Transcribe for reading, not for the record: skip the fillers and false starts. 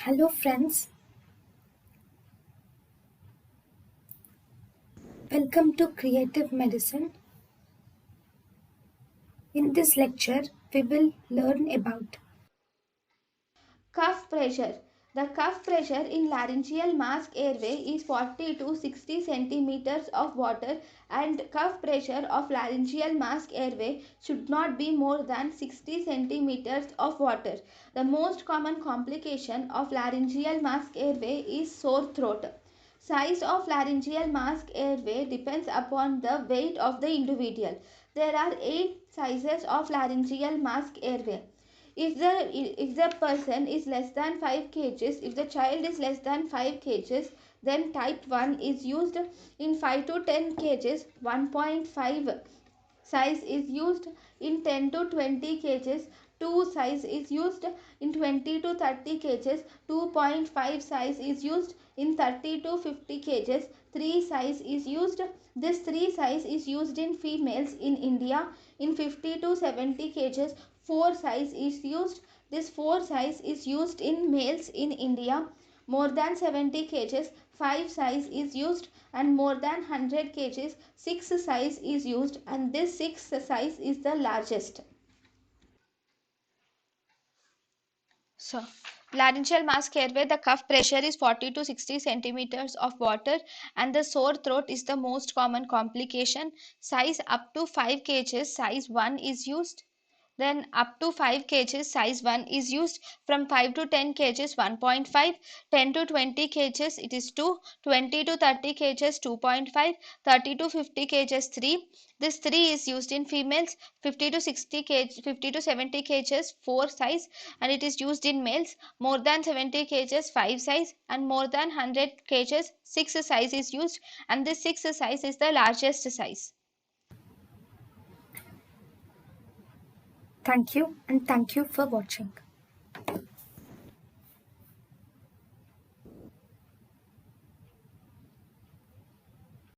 Hello friends, welcome to Creative Medicine. In this lecture, we will learn about Cuff pressure. The cuff pressure in laryngeal mask airway is 40 to 60 centimeters of water, and cuff pressure of laryngeal mask airway should not be more than 60 centimeters of water. The most common complication of laryngeal mask airway is sore throat. Size of laryngeal mask airway depends upon the weight of the individual. There are 8 sizes of laryngeal mask airway. If the person is less than 5 kgs, if the child is less than 5 kgs, then type 1 is used. In 5 to 10 kgs, 1.5 size is used. In 10 to 20 kgs, 2 size is used. In 20 to 30 kgs, 2.5 size is used. In 30 to 50 kgs, 3 size is used. This 3 size is used in females in India. In 50 to 70 kgs, 4 size is used. This 4 size is used in males in India. More than 70 kgs, 5 size is used, and more than 100 kgs, 6 size is used, and this 6 size is the largest. So, laryngeal mask airway, the cuff pressure is 40 to 60 centimeters of water, and the sore throat is the most common complication. Size up to 5 kgs, size 1 is used. Then up to 5 kgs, size 1 is used. From 5 to 10 kgs, 1.5. 10 to 20 kgs, it is 2. 20 to 30 kgs, 2.5. 30 to 50 kgs, 3. This 3 is used in females. 50 to 60 kg, 50 to 70 kgs, 4 size, and it is used in males. More than 70 kgs, 5 size, and more than 100 kgs, 6 size is used, and this 6 size is the largest size. thank you and thank you for watching.